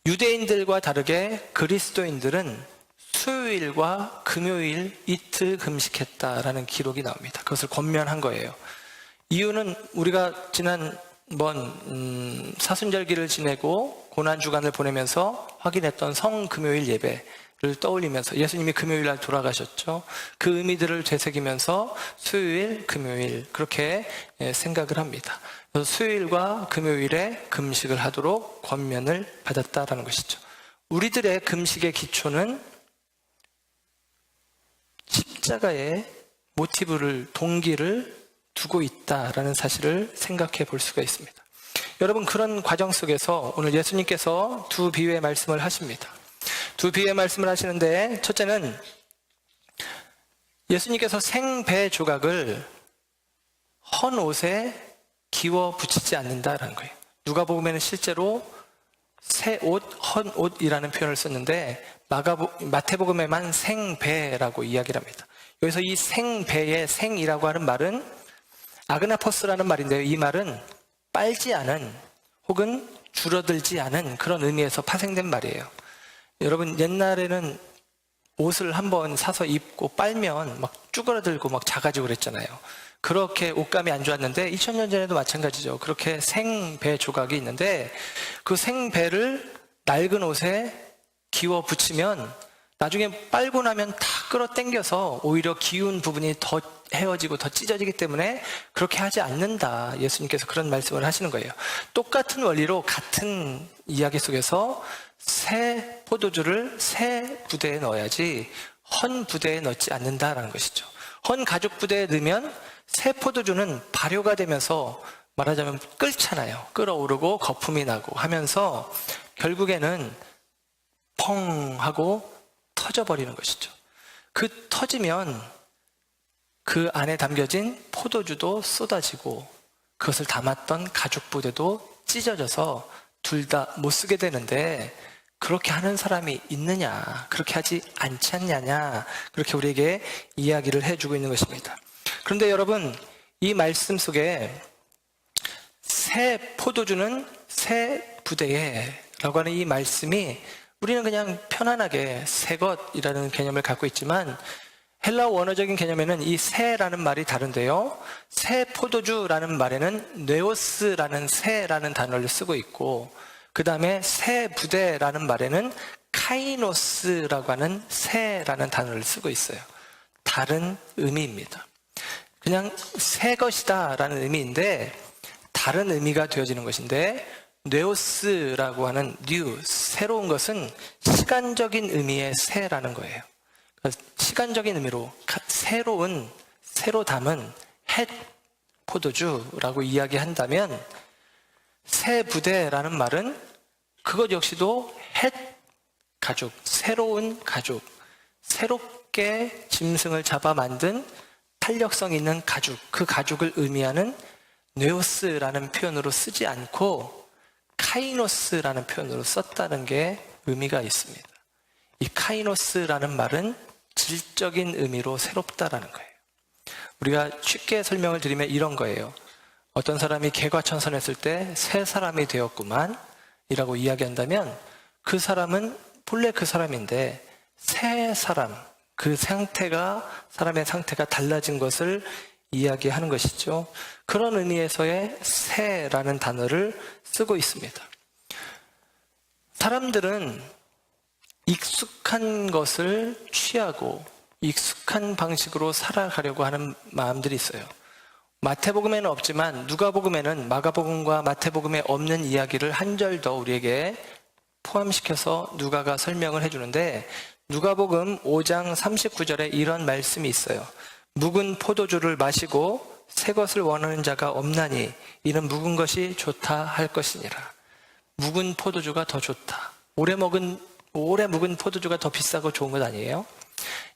Speaker 1: 유대인들과 다르게 그리스도인들은 수요일과 금요일 이틀 금식했다라는 기록이 나옵니다. 그것을 권면한 거예요. 이유는 우리가 지난번 사순절기를 지내고 고난주간을 보내면서 확인했던 성금요일 예배를 떠올리면서, 예수님이 금요일날 돌아가셨죠. 그 의미들을 되새기면서 수요일, 금요일 그렇게 생각을 합니다. 그래서 수요일과 금요일에 금식을 하도록 권면을 받았다라는 것이죠. 우리들의 금식의 기초는 십자가의 모티브를, 동기를 두고 있다라는 사실을 생각해 볼 수가 있습니다. 여러분, 그런 과정 속에서 오늘 예수님께서 두 비유의 말씀을 하십니다. 두 비유의 말씀을 하시는데, 첫째는 예수님께서 생배 조각을 헌 옷에 기워 붙이지 않는다라는 거예요. 누가복음에는 실제로 새 옷, 헌 옷이라는 표현을 썼는데 마태복음에만 생배라고 이야기를 합니다. 여기서 이 생배의 생이라고 하는 말은 아그나포스라는 말인데요. 이 말은 빨지 않은 혹은 줄어들지 않은 그런 의미에서 파생된 말이에요. 여러분, 옛날에는 옷을 한번 사서 입고 빨면 막 쭈그러들고 막 작아지고 그랬잖아요. 그렇게 옷감이 안 좋았는데 2000년 전에도 마찬가지죠. 그렇게 생배 조각이 있는데 그 생배를 낡은 옷에 기워 붙이면 나중에 빨고 나면 다 끌어당겨서 오히려 기운 부분이 더 헤어지고 더 찢어지기 때문에 그렇게 하지 않는다. 예수님께서 그런 말씀을 하시는 거예요. 똑같은 원리로 같은 이야기 속에서 새 포도주를 새 부대에 넣어야지 헌 부대에 넣지 않는다라는 것이죠. 헌 가죽 부대에 넣으면 새 포도주는 발효가 되면서 말하자면 끓잖아요. 끓어오르고 거품이 나고 하면서 결국에는 펑 하고 터져버리는 것이죠. 그 터지면 그 안에 담겨진 포도주도 쏟아지고 그것을 담았던 가죽 부대도 찢어져서 둘 다 못 쓰게 되는데, 그렇게 하는 사람이 있느냐, 그렇게 하지 않지 않냐냐, 그렇게 우리에게 이야기를 해주고 있는 것입니다. 그런데 여러분, 이 말씀 속에 새 포도주는 새 부대에 라고 하는 이 말씀이 우리는 그냥 편안하게 새 것이라는 개념을 갖고 있지만, 헬라어 원어적인 개념에는 이 새라는 말이 다른데요. 새 포도주라는 말에는 네오스라는 새라는 단어를 쓰고 있고, 그 다음에 새 부대라는 말에는 카이노스라고 하는 새라는 단어를 쓰고 있어요. 다른 의미입니다. 그냥 새 것이다 라는 의미인데 다른 의미가 되어지는 것인데, 네오스라고 하는 뉴, 새로운 것은 시간적인 의미의 새라는 거예요. 시간적인 의미로 새로운, 새로 담은 햇 포도주라고 이야기한다면, 새 부대라는 말은 그것 역시도 햇 가죽, 새로운 가죽, 새롭게 짐승을 잡아 만든 탄력성 있는 가죽, 그 가죽을 의미하는 네오스라는 표현으로 쓰지 않고 카이노스라는 표현으로 썼다는 게 의미가 있습니다. 이 카이노스라는 말은 질적인 의미로 새롭다라는 거예요. 우리가 쉽게 설명을 드리면 이런 거예요. 어떤 사람이 개과천선했을 때 새 사람이 되었구만 이라고 이야기한다면, 그 사람은 본래 그 사람인데 새 사람, 그 상태가, 사람의 상태가 달라진 것을 이야기하는 것이죠. 그런 의미에서의 새라는 단어를 쓰고 있습니다. 사람들은 익숙한 것을 취하고 익숙한 방식으로 살아가려고 하는 마음들이 있어요. 마태복음에는 없지만 누가복음에는 마가복음과 마태복음에 없는 이야기를 한 절 더 우리에게 포함시켜서 누가가 설명을 해주는데, 누가복음 5장 39절에 이런 말씀이 있어요. 묵은 포도주를 마시고 새 것을 원하는 자가 없나니 이는 묵은 것이 좋다 할 것이니라. 묵은 포도주가 더 좋다. 오래 묵은 포도주가 더 비싸고 좋은 것 아니에요?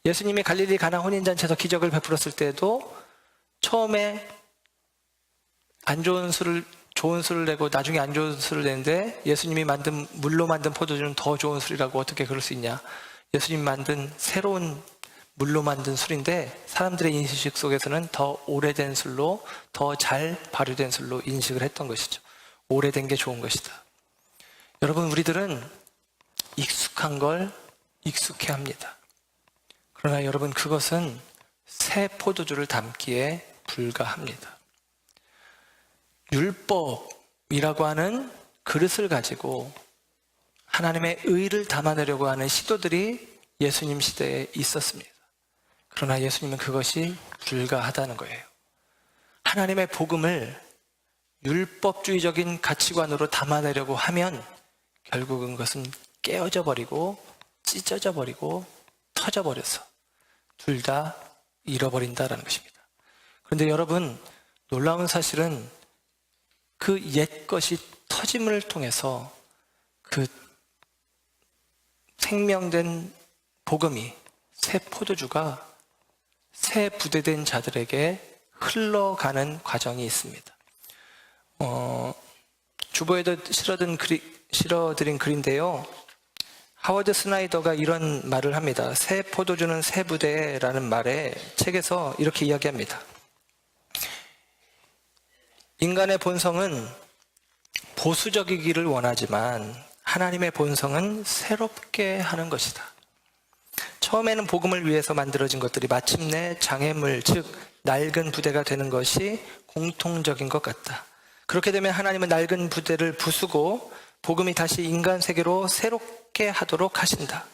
Speaker 1: 예수님이 갈릴리 가나 혼인잔치에서 기적을 베풀었을 때도 처음에 안 좋은 술을 좋은 술을 내고 나중에 안 좋은 술을 내는데, 예수님이 만든 물로 만든 포도주는 더 좋은 술이라고 어떻게 그럴 수 있냐? 예수님이 만든 새로운 물로 만든 술인데 사람들의 인식 속에서는 더 오래된 술로, 더 잘 발효된 술로 인식을 했던 것이죠. 오래된 게 좋은 것이다. 여러분, 우리들은 익숙한 걸 익숙해 합니다. 그러나 여러분, 그것은 새 포도주를 담기에 불과합니다. 율법이라고 하는 그릇을 가지고 하나님의 의를 담아내려고 하는 시도들이 예수님 시대에 있었습니다. 그러나 예수님은 그것이 불가하다는 거예요. 하나님의 복음을 율법주의적인 가치관으로 담아내려고 하면 결국은 그것은 깨어져 버리고 찢어져 버리고 터져 버려서 둘 다 잃어버린다라는 것입니다. 그런데 여러분, 놀라운 사실은 그 옛 것이 터짐을 통해서 그 생명된 복음이, 새 포도주가 새 부대된 자들에게 흘러가는 과정이 있습니다. 주보에도 실어드린 글인데요. 하워드 스나이더가 이런 말을 합니다. 새 포도주는 새 부대라는 말에 책에서 이렇게 이야기합니다. 인간의 본성은 보수적이기를 원하지만 하나님의 본성은 새롭게 하는 것이다. 처음에는 복음을 위해서 만들어진 것들이 마침내 장애물, 즉 낡은 부대가 되는 것이 공통적인 것 같다. 그렇게 되면 하나님은 낡은 부대를 부수고 복음이 다시 인간 세계로 새롭게 하도록 하신다.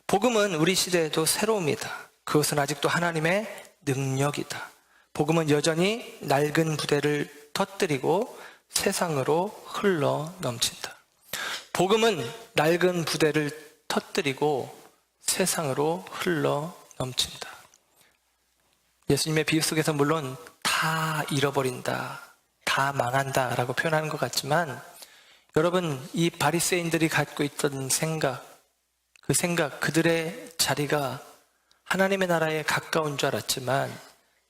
Speaker 1: 복음은 우리 시대에도 새로움이다. 그것은 아직도 하나님의 능력이다. 복음은 여전히 낡은 부대를 터뜨리고 세상으로 흘러 넘친다. 복음은 낡은 부대를 터뜨리고 세상으로 흘러 넘친다. 예수님의 비유 속에서 물론 다 잃어버린다, 다 망한다 라고 표현하는 것 같지만, 여러분, 이 바리새인들이 갖고 있던 생각, 그들의 자리가 하나님의 나라에 가까운 줄 알았지만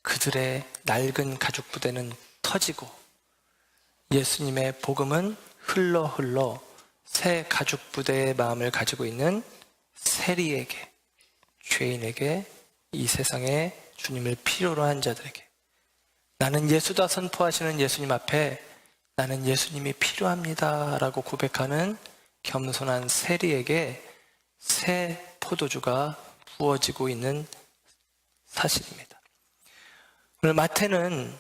Speaker 1: 그들의 낡은 가죽 부대는 터지고 예수님의 복음은 흘러 새 가죽 부대의 마음을 가지고 있는 세리에게, 죄인에게, 이 세상에 주님을 필요로 한 자들에게, 나는 예수다 선포하시는 예수님 앞에 나는 예수님이 필요합니다 라고 고백하는 겸손한 세리에게 새 포도주가 부어지고 있는 사실입니다. 오늘 마태는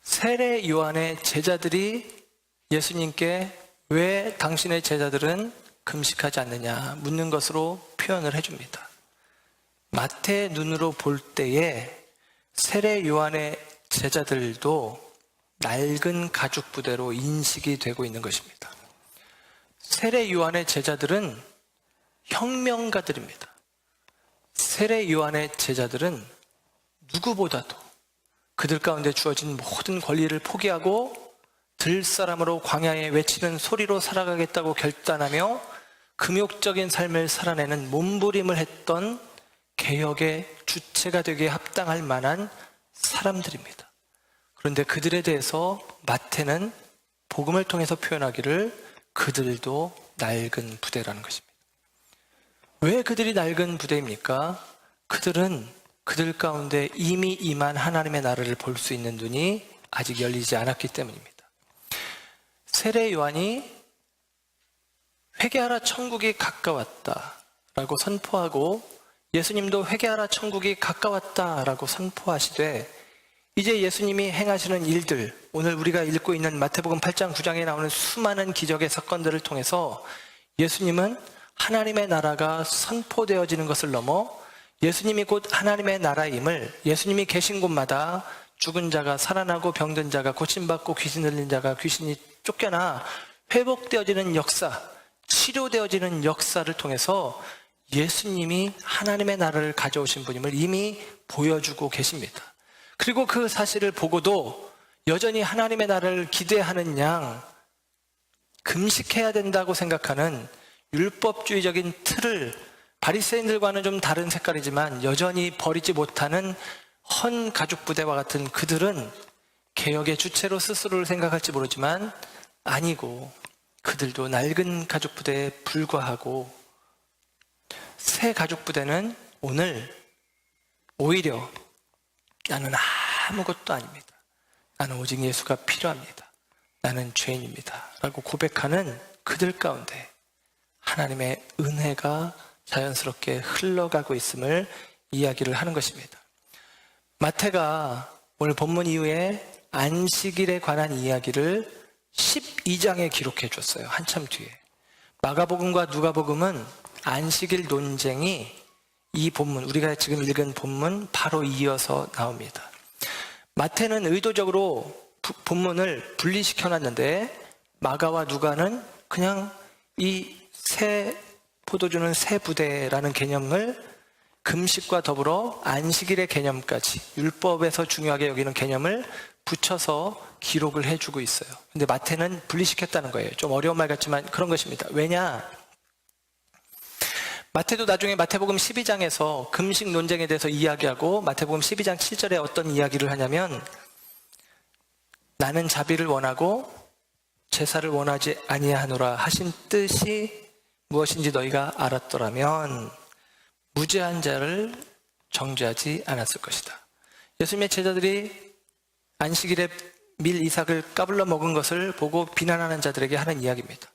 Speaker 1: 세례 요한의 제자들이 예수님께 왜 당신의 제자들은 금식하지 않느냐 묻는 것으로 표현을 해줍니다. 마태의 눈으로 볼 때에 세례 요한의 제자들도 낡은 가죽 부대로 인식이 되고 있는 것입니다. 세례 요한의 제자들은 혁명가들입니다. 세례 요한의 제자들은 누구보다도 그들 가운데 주어진 모든 권리를 포기하고 들사람으로 광야에 외치는 소리로 살아가겠다고 결단하며 금욕적인 삶을 살아내는 몸부림을 했던 개혁의 주체가 되기에 합당할 만한 사람들입니다. 그런데 그들에 대해서 마태는 복음을 통해서 표현하기를 그들도 낡은 부대라는 것입니다. 왜 그들이 낡은 부대입니까? 그들은 그들 가운데 이미 임한 하나님의 나라를 볼 수 있는 눈이 아직 열리지 않았기 때문입니다. 세례 요한이 회개하라 천국이 가까웠다라고 선포하고 예수님도 회개하라 천국이 가까웠다라고 선포하시되 이제 예수님이 행하시는 일들, 오늘 우리가 읽고 있는 마태복음 8장 9장에 나오는 수많은 기적의 사건들을 통해서 예수님은 하나님의 나라가 선포되어지는 것을 넘어 예수님이 곧 하나님의 나라임을 예수님이 계신 곳마다 죽은 자가 살아나고 병든 자가 고침받고 귀신 들린 자가 귀신이 쫓겨나 회복되어지는 역사, 치료되어지는 역사를 통해서 예수님이 하나님의 나라를 가져오신 분임을 이미 보여주고 계십니다. 그리고 그 사실을 보고도 여전히 하나님의 나라를 기대하는 양 금식해야 된다고 생각하는 율법주의적인 틀을 바리새인들과는 좀 다른 색깔이지만 여전히 버리지 못하는 헌 가죽 부대와 같은 그들은 개혁의 주체로 스스로를 생각할지 모르지만 아니고 그들도 낡은 가죽 부대에 불과하고 새 가죽 부대는 오늘 오히려 나는 아무것도 아닙니다. 나는 오직 예수가 필요합니다. 나는 죄인입니다. 라고 고백하는 그들 가운데 하나님의 은혜가 자연스럽게 흘러가고 있음을 이야기를 하는 것입니다. 마태가 오늘 본문 이후에 안식일에 관한 이야기를 12장에 기록해 줬어요. 한참 뒤에. 마가복음과 누가복음은 안식일 논쟁이 이 본문, 우리가 지금 읽은 본문 바로 이어서 나옵니다. 마태는 의도적으로 본문을 분리시켜 놨는데 마가와 누가는 그냥 이 새 포도주는 새 부대라는 개념을 금식과 더불어 안식일의 개념까지 율법에서 중요하게 여기는 개념을 붙여서 기록을 해주고 있어요. 근데 마태는 분리시켰다는 거예요. 좀 어려운 말 같지만 그런 것입니다. 왜냐? 마태도 나중에 마태복음 12장에서 금식 논쟁에 대해서 이야기하고 마태복음 12장 7절에 어떤 이야기를 하냐면 나는 자비를 원하고 제사를 원하지 아니하노라 하신 뜻이 무엇인지 너희가 알았더라면 무죄한 자를 정죄하지 않았을 것이다. 예수님의 제자들이 안식일에 밀 이삭을 까불러 먹은 것을 보고 비난하는 자들에게 하는 이야기입니다.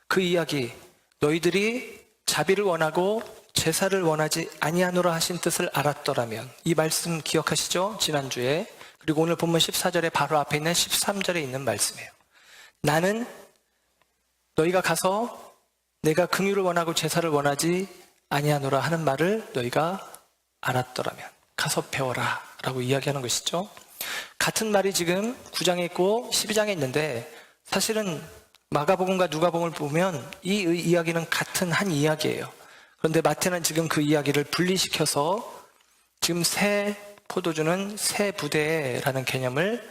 Speaker 1: 그 이야기, 너희들이 자비를 원하고 제사를 원하지 아니하노라 하신 뜻을 알았더라면, 이 말씀 기억하시죠? 지난주에. 그리고 오늘 본문 14절에 바로 앞에 있는 13절에 있는 말씀이에요. 나는 너희가 가서 내가 긍휼을 원하고 제사를 원하지 아니하노라 하는 말을 너희가 알았더라면 가서 배워라 라고 이야기하는 것이죠. 같은 말이 지금 9장에 있고 12장에 있는데 사실은 마가복음과 누가복음을 보면 이 이야기는 같은 한 이야기예요. 그런데 마태는 지금 그 이야기를 분리시켜서 지금 새 포도주는 새 부대라는 개념을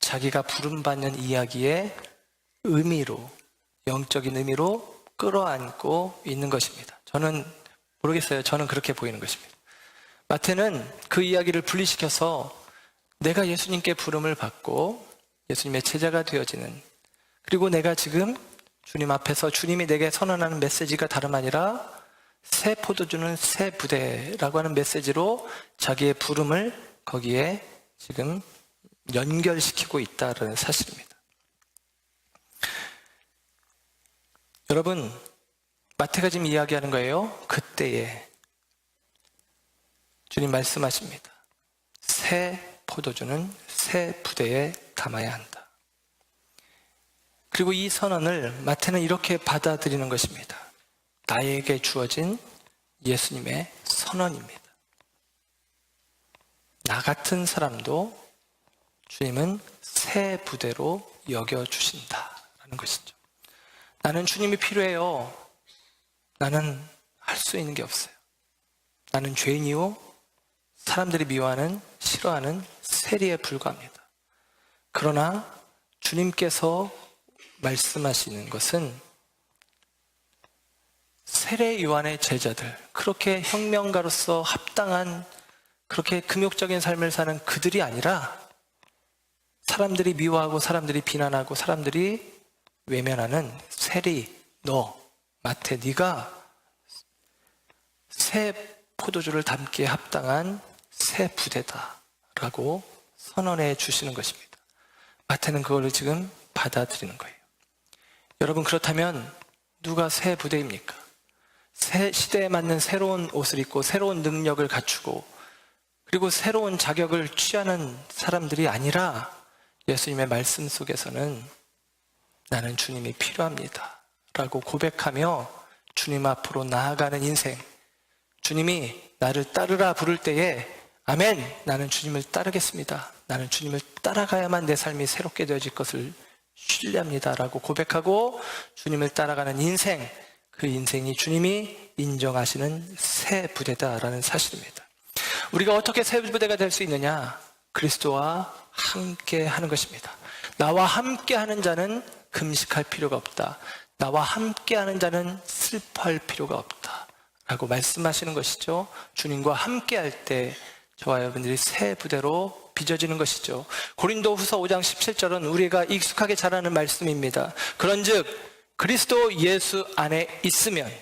Speaker 1: 자기가 부름받는 이야기의 의미로, 영적인 의미로 끌어안고 있는 것입니다. 저는 모르겠어요. 저는 그렇게 보이는 것입니다. 마태는 그 이야기를 분리시켜서 내가 예수님께 부름을 받고 예수님의 제자가 되어지는, 그리고 내가 지금 주님 앞에서 주님이 내게 선언하는 메시지가 다름 아니라 새 포도주는 새 부대라고 하는 메시지로 자기의 부름을 거기에 지금 연결시키고 있다는 사실입니다. 여러분, 마태가 지금 이야기하는 거예요. 그때에 주님 말씀하십니다. 새 포도주는 새 부대에 담아야 한다. 그리고 이 선언을 마태는 이렇게 받아들이는 것입니다. 나에게 주어진 예수님의 선언입니다. 나 같은 사람도 주님은 새 부대로 여겨주신다라는 것이죠. 나는 주님이 필요해요. 나는 할 수 있는 게 없어요. 나는 죄인이요, 사람들이 미워하는, 싫어하는 세리에 불과합니다. 그러나 주님께서 말씀하시는 것은 세례 요한의 제자들, 그렇게 혁명가로서 합당한 그렇게 금욕적인 삶을 사는 그들이 아니라 사람들이 미워하고 사람들이 비난하고 사람들이 외면하는 세리, 너 마태, 네가 새 포도주를 담기에 합당한 새 부대다라고 선언해 주시는 것입니다. 마태는 그걸 지금 받아들이는 거예요. 여러분, 그렇다면 누가 새 부대입니까? 새 시대에 맞는 새로운 옷을 입고 새로운 능력을 갖추고 그리고 새로운 자격을 취하는 사람들이 아니라 예수님의 말씀 속에서는 나는 주님이 필요합니다 라고 고백하며 주님 앞으로 나아가는 인생, 주님이 나를 따르라 부를 때에 아멘, 나는 주님을 따르겠습니다, 나는 주님을 따라가야만 내 삶이 새롭게 되어질 것을 신뢰합니다 라고 고백하고 주님을 따라가는 인생, 그 인생이 주님이 인정하시는 새 부대다라는 사실입니다. 우리가 어떻게 새 부대가 될 수 있느냐? 그리스도와 함께 하는 것입니다. 나와 함께 하는 자는 금식할 필요가 없다. 나와 함께 하는 자는 슬퍼할 필요가 없다 라고 말씀하시는 것이죠. 주님과 함께 할 때 저와 여러분들이 새 부대로 빚어지는 것이죠. 고린도 후서 5장 17절은 우리가 익숙하게 잘 아는 말씀입니다. 그런즉 그리스도 예수 안에 있으면,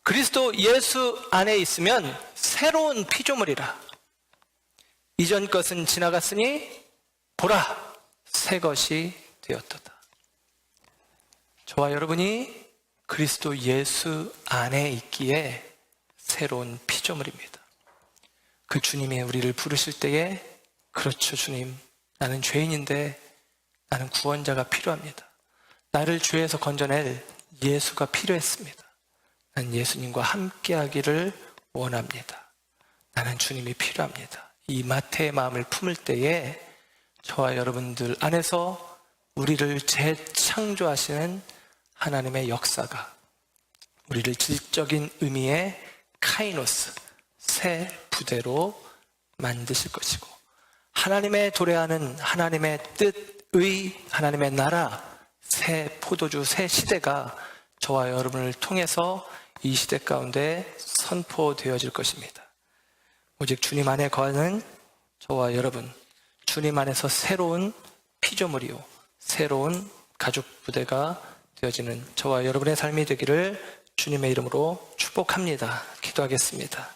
Speaker 1: 그리스도 예수 안에 있으면 새로운 피조물이라. 이전 것은 지나갔으니 보라, 새 것이 되었도다. 저와 여러분이 그리스도 예수 안에 있기에 새로운 피조물입니다. 그 주님이 우리를 부르실 때에 그렇죠, 주님, 나는 죄인인데 나는 구원자가 필요합니다. 나를 죄에서 건져낼 예수가 필요했습니다. 난 예수님과 함께하기를 원합니다. 나는 주님이 필요합니다. 이 마태의 마음을 품을 때에 저와 여러분들 안에서 우리를 재창조하시는 하나님의 역사가, 우리를 질적인 의미의 카이노스, 새 부대로 만드실 것이고, 하나님의 도래하는 하나님의 뜻의 하나님의 나라, 새 포도주, 새 시대가 저와 여러분을 통해서 이 시대 가운데 선포되어질 것입니다. 오직 주님 안에 거하는 저와 여러분, 주님 안에서 새로운 피조물이요, 새로운 가족 부대가 되어지는 저와 여러분의 삶이 되기를 주님의 이름으로 축복합니다. 기도하겠습니다.